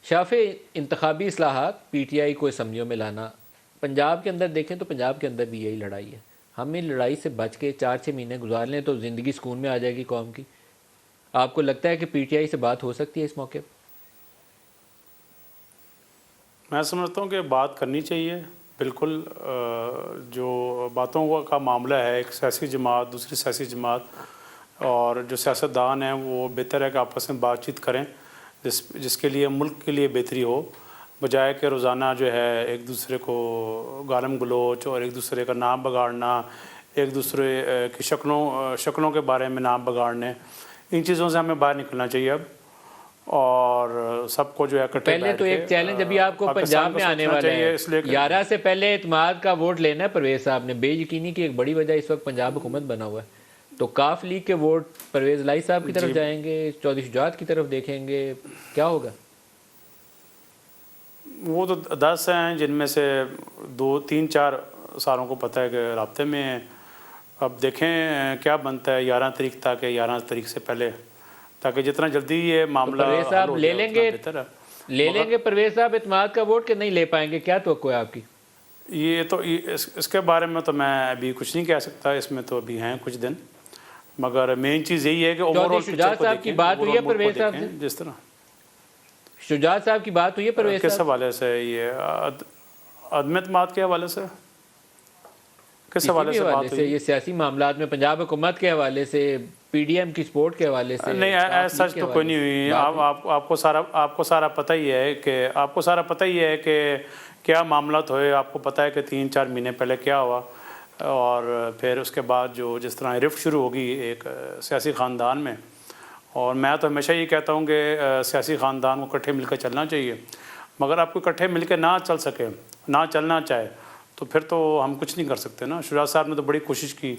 شاف انتخابی اصلاحات P T I کو اسمبلیوں میں لانا، پنجاب کے اندر دیکھیں تو پنجاب کے اندر بھی یہی لڑائی ہے. ہم ان لڑائی سے بچ کے 4-6 مہینے گزار لیں تو زندگی سکون میں آ جائے گی قوم کی. آپ کو لگتا ہے کہ پی ٹی آئی سے بات ہو سکتی ہے اس موقع پہ؟ میں سمجھتا ہوں کہ بات کرنی چاہیے بالکل. جو باتوں کا معاملہ ہے، ایک سیاسی جماعت دوسری سیاسی جماعت اور جو سیاستدان ہیں وہ بہتر ہے کہ آپس میں بات چیت کریں جس کے لیے ملک کے لیے بہتری ہو، بجائے کہ روزانہ جو ہے ایک دوسرے کو گالم گلوچ اور ایک دوسرے کا نام بگاڑنا، ایک دوسرے کی شکلوں کے بارے میں نام بگاڑنے. ان چیزوں سے ہمیں باہر نکلنا چاہیے اب، اور سب کو جو ہے اکٹھے پہلے بیٹھ تو کے ایک چیلنج ابھی آپ کو پنجاب پاکستان کو میں آنے سوچنا والا چاہیے. ہے. اس لیے کہ 11 سے پہلے اعتماد کا ووٹ لینا ہے پرویز صاحب نے. بے یقینی کی ایک بڑی وجہ اس وقت پنجاب حکومت بنا ہوا ہے. تو کاف لیگ کے ووٹ پرویز لائی صاحب کی طرف جی جائیں گے، چودھری شجاعت کی طرف دیکھیں گے، کیا ہوگا؟ وہ تو 10 ہیں جن میں سے 2-3-4 سالوں کو پتہ ہے کہ رابطے میں ہیں. اب دیکھیں کیا بنتا ہے 11 تاریخ تک، 11 تاریخ سے پہلے، تاکہ جتنا جلدی یہ تو معاملہ پرویز حل صاحب ہو لے جائے لیں اتنا گے، بہتر ہے. لے لیں مگر گے پرویز صاحب اعتماد کا ووٹ کہ نہیں لے پائیں گے؟ کیا توقع ہے آپ کی؟ یہ تو اس کے بارے میں تو میں ابھی کچھ نہیں کہہ سکتا. اس میں تو ابھی ہیں کچھ دن، مگر مین چیز یہی ہے کہ اوور چودھری آل پکچر شجاعت کو صاحب کی دیکھیں، بات اوور ہوئی آل ہے ملک کو پرویز صاحب دیکھیں. سے؟ جس طرح شجاعت صاحب کی بات ہوئی ہے پرویز کس صاحب سے؟ حوالے سے، یہ عدم اعتماد کے حوالے سے، کس کسی حوالے بھی سے حوالے بات سے، ہوئی؟ یہ سیاسی معاملات میں پنجاب حکومت کے حوالے سے، پی ڈی ایم کی سپورٹ کے حوالے سے، نہیں کاف لیگ سچ کے تو کوئی حوالے نہیں سے ہوئی. بات ہوئی؟ آپ کو سارا پتہ ہی ہے کہ کیا معاملات ہوئے. آپ کو پتہ ہے کہ 3-4 مہینے پہلے کیا ہوا، اور پھر اس کے بعد جس طرح رفٹ شروع ہوگی ایک سیاسی خاندان میں. اور میں تو ہمیشہ یہ کہتا ہوں کہ سیاسی خاندان کو اکٹھے مل کر چلنا چاہیے. مگر آپ کو اکٹھے مل کے نہ چل سکے، نہ چلنا چاہے، تو پھر تو ہم کچھ نہیں کر سکتے نا. شجاعت صاحب نے تو بڑی کوشش کی.